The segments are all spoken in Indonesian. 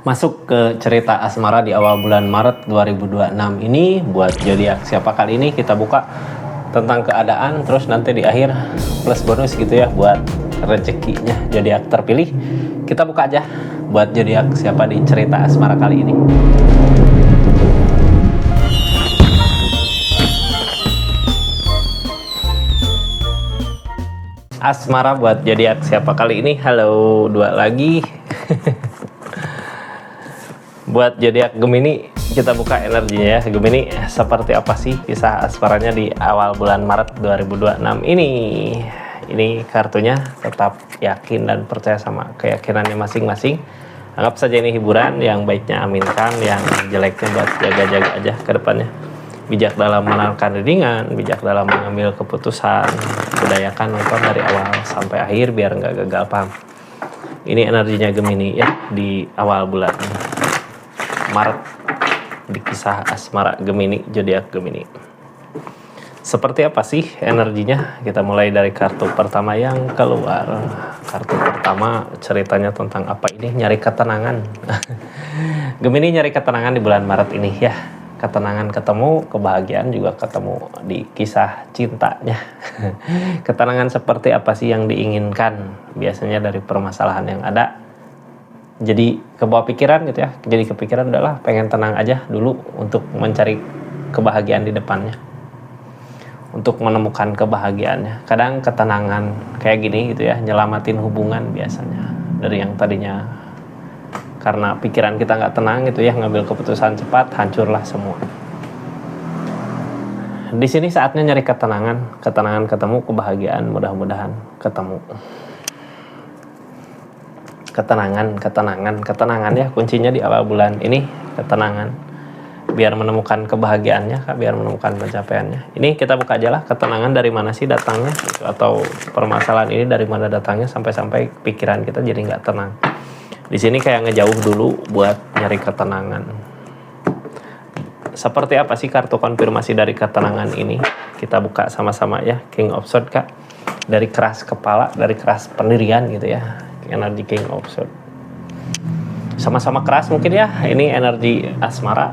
Masuk ke cerita asmara di awal bulan Maret 2026 ini buat zodiak siapa. Kali ini kita buka tentang keadaan, terus nanti di akhir plus bonus gitu ya buat rezekinya zodiak terpilih. Kita buka aja buat zodiak siapa di cerita asmara kali ini. Asmara buat zodiak siapa kali ini. Halo, dua lagi. Buat zodiak Gemini, kita buka energinya ya. Gemini, seperti apa sih kisah asmaranya di awal bulan Maret 2026 ini? Ini kartunya, tetap yakin dan percaya sama keyakinannya masing-masing. Anggap saja ini hiburan, yang baiknya aminkan, yang jeleknya buat jaga-jaga aja ke depannya. Bijak dalam menentukan readingan, bijak dalam mengambil keputusan, budayakan nonton dari awal sampai akhir biar nggak gagal paham. Ini energinya Gemini ya di awal bulan Maret di kisah asmara Gemini, zodiak Gemini. Seperti apa sih energinya? Kita mulai dari kartu pertama yang keluar. Kartu pertama ceritanya tentang apa ini? Nyari ketenangan. Gemini nyari ketenangan di bulan Maret ini ya. Ketenangan ketemu, kebahagiaan juga ketemu di kisah cintanya. Ketenangan seperti apa sih yang diinginkan? Biasanya dari permasalahan yang ada. Jadi kebawa pikiran gitu ya, jadi kepikiran udahlah pengen tenang aja dulu untuk mencari kebahagiaan di depannya, untuk menemukan kebahagiaannya. Kadang ketenangan kayak gini gitu ya, nyelamatin hubungan biasanya dari yang tadinya karena pikiran kita nggak tenang gitu ya, ngambil keputusan cepat, hancurlah semua. Di sini saatnya nyari ketenangan, ketenangan ketemu, kebahagiaan mudah-mudahan ketemu. Ketenangan ya kuncinya di awal bulan ini, ketenangan biar menemukan kebahagiaannya Kak, biar menemukan pencapaiannya. Ini kita buka aja lah, ketenangan dari mana sih datangnya gitu, atau permasalahan ini dari mana datangnya sampai pikiran kita jadi nggak tenang. Di sini kayak ngejauh dulu buat nyari ketenangan. Seperti apa sih kartu konfirmasi dari ketenangan ini? Kita buka sama-sama ya. King of Swords Kak, dari keras kepala, dari keras pendirian gitu ya. Energi King of Swords sama-sama keras mungkin ya. Ini energi asmara,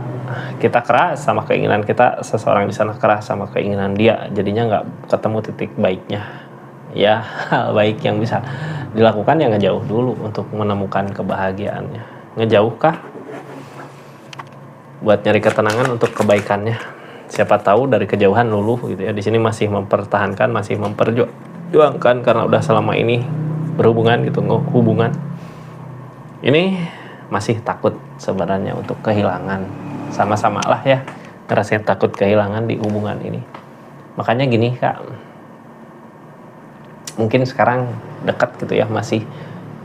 kita keras sama keinginan kita, seseorang di sana keras sama keinginan dia, jadinya nggak ketemu titik baiknya ya. Hal baik yang bisa dilakukan yang ngejauh dulu untuk menemukan kebahagiaannya. Ngejauh kah buat nyari ketenangan untuk kebaikannya? Siapa tahu dari kejauhan luluh gitu ya, di sini masih mempertahankan, masih memperjuangkan karena udah selama ini berhubungan gitu, hubungan ini masih takut sebenarnya untuk kehilangan. Sama-sama lah ya ngerasain takut kehilangan di hubungan ini. Makanya gini Kak, mungkin sekarang dekat gitu ya, masih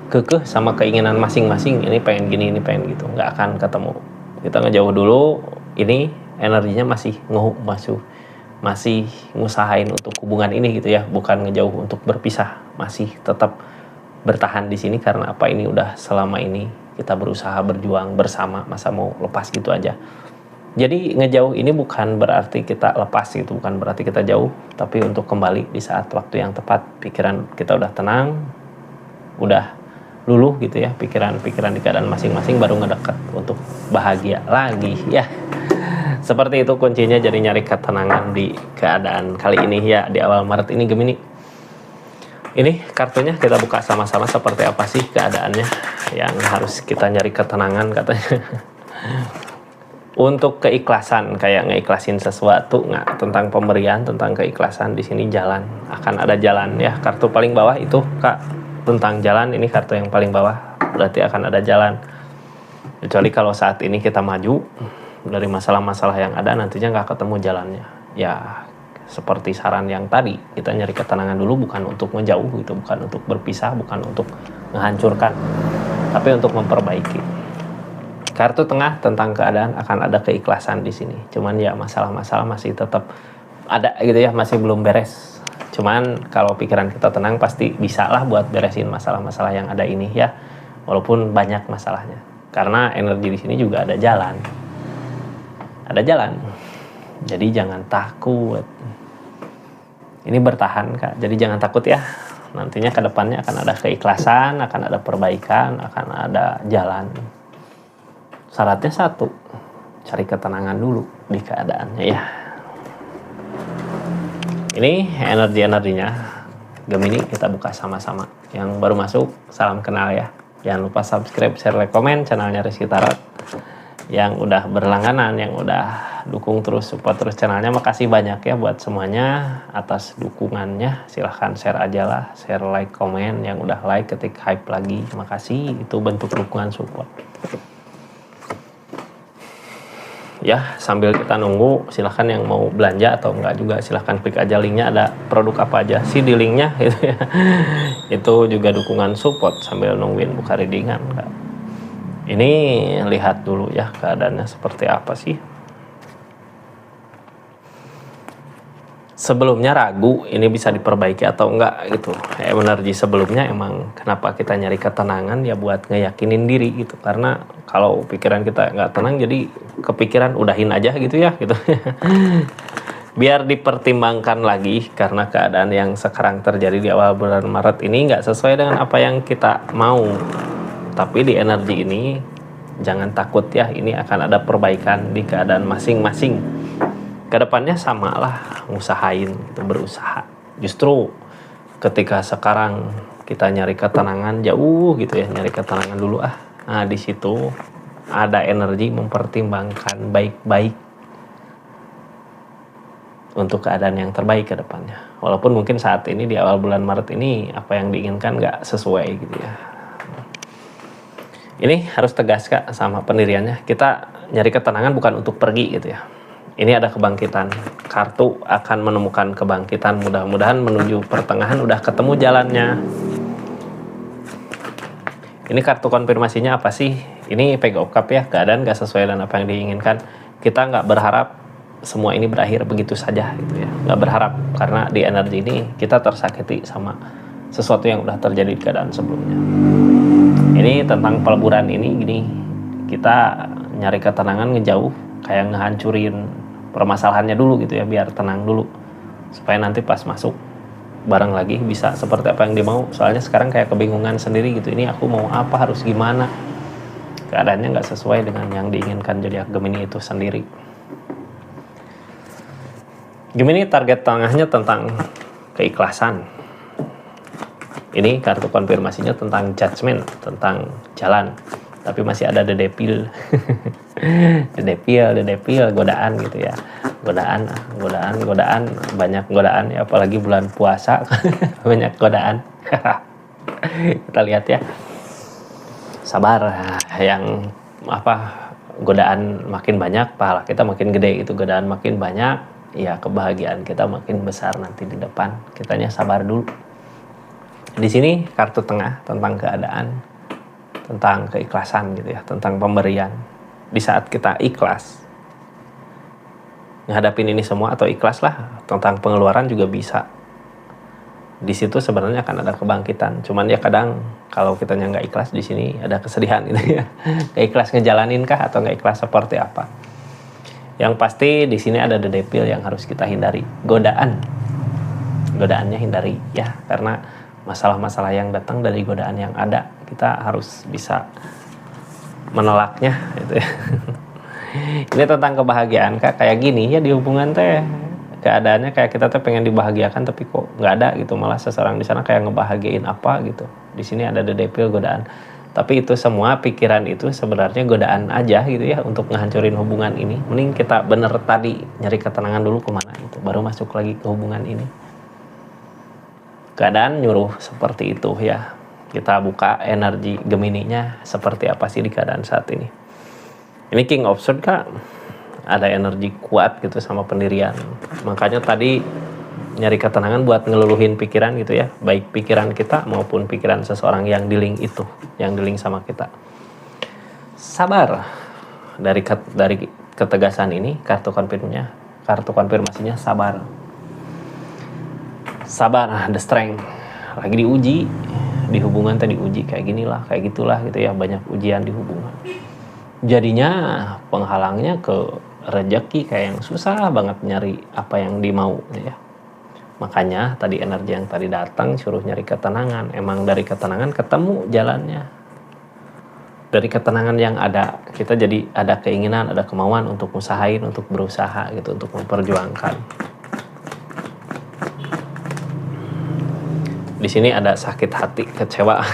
kekeh sama keinginan masing-masing, ini pengen gini, ini pengen gitu, nggak akan ketemu. Kita ngejauh dulu, ini energinya masih ngusahain untuk hubungan ini gitu ya, bukan ngejauh untuk berpisah, masih tetap bertahan di sini karena apa, ini udah selama ini kita berusaha berjuang bersama, masa mau lepas gitu aja. Jadi ngejauh ini bukan berarti kita lepas gitu, bukan berarti kita jauh, tapi untuk kembali di saat waktu yang tepat, pikiran kita udah tenang, udah luluh gitu ya, pikiran-pikiran di keadaan masing-masing, baru ngedekat untuk bahagia lagi ya. Seperti itu kuncinya, jadi nyari ketenangan di keadaan kali ini ya di awal Maret ini Gemini. Ini kartunya kita buka sama-sama, seperti apa sih keadaannya yang harus kita nyari ketenangan katanya. Untuk keikhlasan, kayak ngeikhlasin sesuatu nggak, tentang pemberian, tentang keikhlasan, di sini jalan, akan ada jalan ya. Kartu paling bawah itu Kak, tentang jalan, ini kartu yang paling bawah, berarti akan ada jalan. Kecuali kalau saat ini kita maju dari masalah-masalah yang ada, nantinya nggak ketemu jalannya ya. Seperti saran yang tadi, kita nyari ketenangan dulu, bukan untuk ngejauh gitu, bukan untuk berpisah, bukan untuk menghancurkan, tapi untuk memperbaiki. Kartu tengah tentang keadaan, akan ada keikhlasan di sini. Cuman ya masalah-masalah masih tetap ada gitu ya, masih belum beres. Cuman kalau pikiran kita tenang, pasti bisa lah buat beresin masalah-masalah yang ada ini ya, walaupun banyak masalahnya. Karena energi di sini juga ada jalan. Ada jalan. Jadi jangan takut. Ini bertahan Kak, jadi jangan takut ya. Nantinya ke depannya akan ada keikhlasan, akan ada perbaikan, akan ada jalan. Syaratnya satu, cari ketenangan dulu di keadaannya ya. Ini energi-energinya Gemini, kita buka sama-sama. Yang baru masuk, salam kenal ya. Jangan lupa subscribe, share, like, komen channelnya Rizky Tarot. Yang udah berlangganan, yang udah dukung terus, support terus channelnya, makasih banyak ya buat semuanya atas dukungannya. Silahkan share aja lah, share, like, komen. Yang udah like, ketik hype lagi, makasih. Itu bentuk dukungan support. Ya, sambil kita nunggu, silahkan yang mau belanja atau enggak juga silahkan klik aja linknya, ada produk apa aja sih di linknya gitu ya. Itu juga dukungan support sambil nungguin buka readingan. Ini lihat dulu ya keadaannya seperti apa sih. Sebelumnya ragu ini bisa diperbaiki atau enggak gitu. Energi sebelumnya emang kenapa kita nyari ketenangan ya buat ngeyakinin diri gitu. Karena kalau pikiran kita nggak tenang jadi kepikiran udahin aja gitu ya gitu. Biar dipertimbangkan lagi karena keadaan yang sekarang terjadi di awal bulan Maret ini nggak sesuai dengan apa yang kita mau. Tapi di energi ini jangan takut ya, ini akan ada perbaikan di keadaan masing-masing. Kedepannya sama lah, ngusahain gitu, berusaha. Justru ketika sekarang kita nyari ketenangan jauh gitu ya, nyari ketenangan dulu nah di situ ada energi mempertimbangkan baik-baik untuk keadaan yang terbaik ke depannya. Walaupun mungkin saat ini di awal bulan Maret ini apa yang diinginkan nggak sesuai gitu ya. Ini harus tegas Kak sama pendiriannya. Kita nyari ketenangan bukan untuk pergi gitu ya. Ini ada kebangkitan. Kartu akan menemukan kebangkitan. Mudah-mudahan menuju pertengahan udah ketemu jalannya. Ini kartu konfirmasinya apa sih? Ini Page of Cups ya. Keadaan gak sesuai dengan apa yang diinginkan. Kita gak berharap semua ini berakhir begitu saja gitu ya. Gak berharap. Karena di energi ini kita tersakiti sama sesuatu yang udah terjadi di keadaan sebelumnya. Ini tentang peleburan ini gini. Kita nyari ketenangan ngejauh. Kayak ngehancurin permasalahannya dulu gitu ya, biar tenang dulu supaya nanti pas masuk bareng lagi bisa seperti apa yang dia mau. Soalnya sekarang kayak kebingungan sendiri gitu, ini aku mau apa, harus gimana, keadaannya nggak sesuai dengan yang diinginkan zodiak Gemini itu sendiri. Gemini target tengahnya tentang keikhlasan. Ini kartu konfirmasinya tentang judgment, tentang jalan. Tapi masih ada the devil. the devil, godaan gitu ya. Godaan, banyak godaan ya, apalagi bulan puasa. Banyak godaan. Kita lihat ya. Sabar, yang godaan makin banyak, pahala kita makin gede gitu. Godaan makin banyak, ya kebahagiaan kita makin besar nanti di depan. Kitanya sabar dulu. Di sini kartu tengah tentang keadaan, tentang keikhlasan gitu ya, tentang pemberian. Di saat kita ikhlas ngadapin ini semua atau ikhlas lah, tentang pengeluaran juga bisa. Di situ sebenarnya akan ada kebangkitan. Cuman ya kadang kalau kitanya nggak ikhlas, di sini ada kesedihan gitu ya. Nggak ikhlas ngejalanin kah atau nggak ikhlas seperti apa? Yang pasti di sini ada the devil yang harus kita hindari. Godaannya hindari ya, karena masalah-masalah yang datang dari godaan yang ada, kita harus bisa menolaknya gitu ya. Ini tentang kebahagiaan Kak, kayak gini ya di hubungan teh keadaannya kayak kita tuh pengen dibahagiakan tapi kok nggak ada gitu, malah seseorang di sana kayak ngebahagiain apa gitu. Di sini ada the devil, godaan. Tapi itu semua pikiran itu sebenarnya godaan aja gitu ya untuk ngehancurin hubungan ini. Mending kita bener tadi nyari ketenangan dulu kemana itu, baru masuk lagi ke hubungan ini. Keadaan nyuruh seperti itu ya. Kita buka energi Gemininya seperti apa sih di keadaan saat ini. Ini King of Swords Kak. Ada energi kuat gitu sama pendirian. Makanya tadi nyari ketenangan buat ngeluluhin pikiran gitu ya. Baik pikiran kita maupun pikiran seseorang yang di-link itu, yang di-link sama kita. Sabar. Dari ketegasan ini kartu konfirmasinya sabar. Sabar, the strength. Lagi diuji, di hubungan tadi diuji kayak ginilah, kayak gitulah gitu ya, banyak ujian di hubungan. Jadinya penghalangnya ke rezeki, kayak yang susah banget nyari apa yang dimau gitu ya. Makanya tadi energi yang tadi datang suruh nyari ketenangan. Emang dari ketenangan ketemu jalannya. Dari ketenangan yang ada, kita jadi ada keinginan, ada kemauan untuk usahain, untuk berusaha gitu, untuk memperjuangkan. Di sini ada sakit hati, kecewa.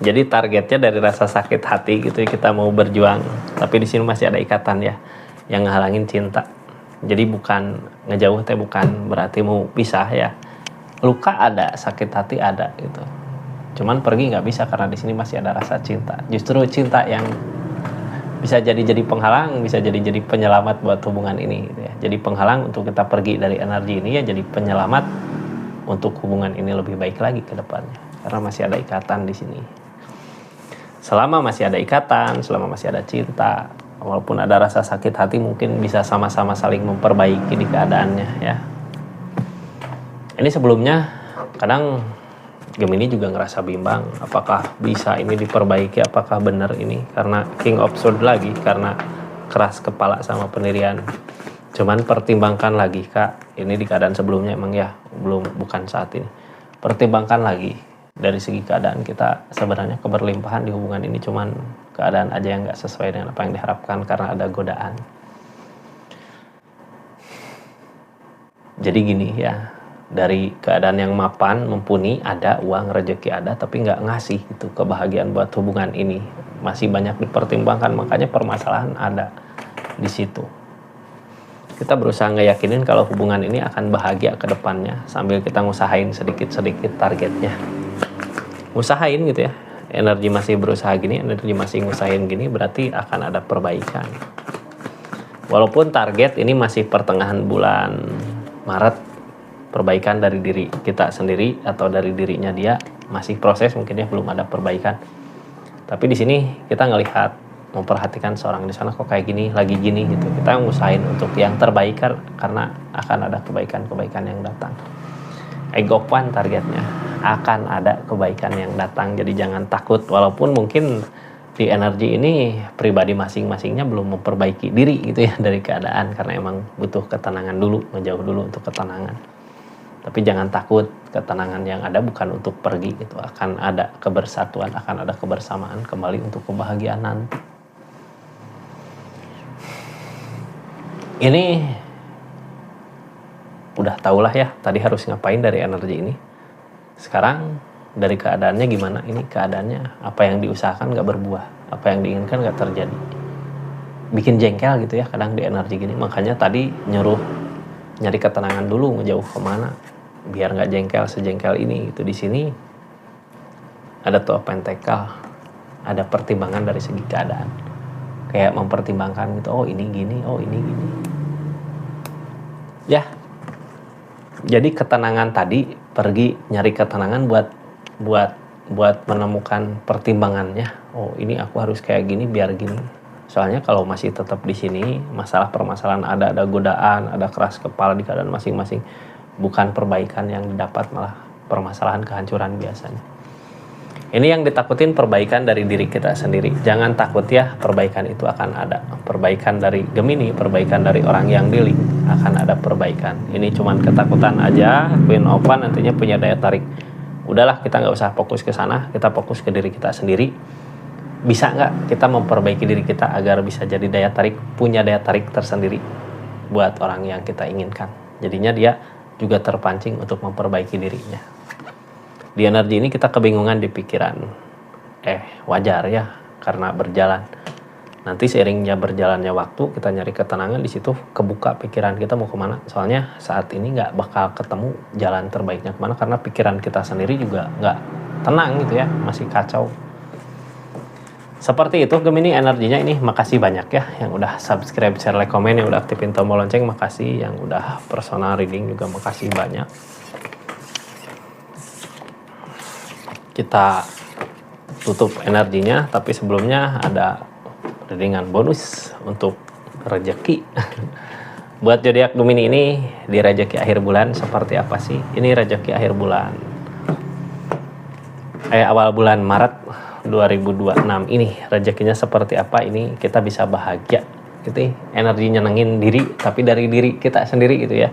Jadi targetnya dari rasa sakit hati gitu, kita mau berjuang, tapi di sini masih ada ikatan ya, yang ngehalangin cinta. Jadi bukan ngejauh teh, bukan berarti mau pisah ya. Luka ada, sakit hati ada gitu. Cuman pergi nggak bisa karena di sini masih ada rasa cinta. Justru cinta yang bisa jadi penghalang, bisa jadi penyelamat buat hubungan ini gitu ya. Jadi penghalang untuk kita pergi dari energi ini ya, jadi penyelamat untuk hubungan ini lebih baik lagi ke depannya. Karena masih ada ikatan di sini. Selama masih ada ikatan, selama masih ada cinta, walaupun ada rasa sakit hati, mungkin bisa sama-sama saling memperbaiki di keadaannya ya. Ini sebelumnya kadang Gemini juga ngerasa bimbang, apakah bisa ini diperbaiki, apakah benar ini, karena King of Swords lagi, karena keras kepala sama pendirian. Cuman pertimbangkan lagi Kak, ini di keadaan sebelumnya emang ya bukan saat ini. Pertimbangkan lagi dari segi keadaan kita, sebenarnya keberlimpahan di hubungan ini, cuman keadaan aja yang nggak sesuai dengan apa yang diharapkan karena ada godaan. Jadi gini ya, dari keadaan yang mapan, mumpuni, ada uang, rezeki ada, tapi nggak ngasih itu kebahagiaan buat hubungan ini. Masih banyak dipertimbangkan, makanya permasalahan ada di situ. Kita berusaha ngeyakinin kalau hubungan ini akan bahagia ke depannya, sambil kita ngusahain sedikit-sedikit targetnya. Usahain gitu ya, energi masih berusaha gini, energi masih ngusahain gini, berarti akan ada perbaikan. Walaupun target ini masih pertengahan bulan Maret, perbaikan dari diri kita sendiri atau dari dirinya dia masih proses, mungkin ya belum ada perbaikan. Tapi di sini kita ngelihat, memperhatikan seorang di sana kok kayak gini, lagi gini gitu. Kita ngusahain untuk yang terbaik karena akan ada kebaikan-kebaikan yang datang. Ego One targetnya akan ada kebaikan yang datang. Jadi jangan takut, walaupun mungkin di energi ini pribadi masing-masingnya belum memperbaiki diri gitu ya dari keadaan, karena emang butuh ketenangan dulu, ngejauh dulu untuk ketenangan. Tapi jangan takut, ketenangan yang ada bukan untuk pergi, itu akan ada kebersatuan, akan ada kebersamaan kembali untuk kebahagiaan nanti. Ini udah tahulah ya tadi harus ngapain dari energi ini. Sekarang dari keadaannya gimana? Ini keadaannya apa yang diusahakan gak berbuah, apa yang diinginkan gak terjadi. Bikin jengkel gitu ya kadang di energi gini. Makanya tadi nyuruh nyari ketenangan dulu, ngejauh kemana biar nggak jengkel sejengkel ini gitu. Di sini ada tuh pentakel, ada pertimbangan dari segi keadaan, kayak mempertimbangkan gitu, oh ini gini, oh ini gini ya. Jadi ketenangan tadi, pergi nyari ketenangan buat menemukan pertimbangannya. Oh ini aku harus kayak gini biar gini. Soalnya kalau masih tetap di sini, masalah permasalahan ada godaan, ada keras kepala di keadaan masing-masing, bukan perbaikan yang didapat, malah permasalahan kehancuran biasanya. Ini yang ditakutin perbaikan dari diri kita sendiri. Jangan takut ya, perbaikan itu akan ada. Perbaikan dari Gemini, perbaikan dari orang yang dealing, akan ada perbaikan. Ini cuman ketakutan aja. Queen of Wands nantinya punya daya tarik. Udahlah, kita nggak usah fokus ke sana, kita fokus ke diri kita sendiri. Bisa nggak kita memperbaiki diri kita agar bisa jadi daya tarik, punya daya tarik tersendiri buat orang yang kita inginkan. Jadinya dia juga terpancing untuk memperbaiki dirinya. Di energi ini kita kebingungan di pikiran. Wajar ya, karena berjalan. Nanti seiringnya berjalannya waktu, kita nyari ketenangan di situ, kebuka pikiran kita mau kemana. Soalnya saat ini nggak bakal ketemu jalan terbaiknya kemana, karena pikiran kita sendiri juga nggak tenang gitu ya, masih kacau. Seperti itu Gemini energinya ini. Makasih banyak ya yang udah subscribe, share, like, komen, yang udah aktifin tombol lonceng, makasih. Yang udah personal reading juga makasih banyak. Kita tutup energinya, tapi sebelumnya ada readingan bonus untuk rezeki. Buat zodiak Gemini ini, di rezeki akhir bulan seperti apa sih? Ini rezeki akhir bulan, awal bulan Maret 2026 ini rezekinya seperti apa. Ini kita bisa bahagia gitu, energi nyenengin diri, tapi dari diri kita sendiri gitu ya.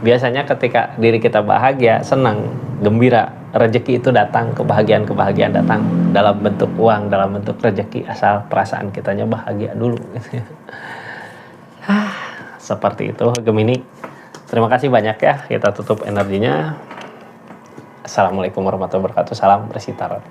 Biasanya ketika diri kita bahagia, senang, gembira, rezeki itu datang, kebahagiaan datang dalam bentuk uang, dalam bentuk rezeki, asal perasaan kitanya bahagia dulu. Seperti itu Gemini. Terima kasih banyak ya, kita tutup energinya. Assalamualaikum warahmatullahi wabarakatuh. Salam bersih tarot.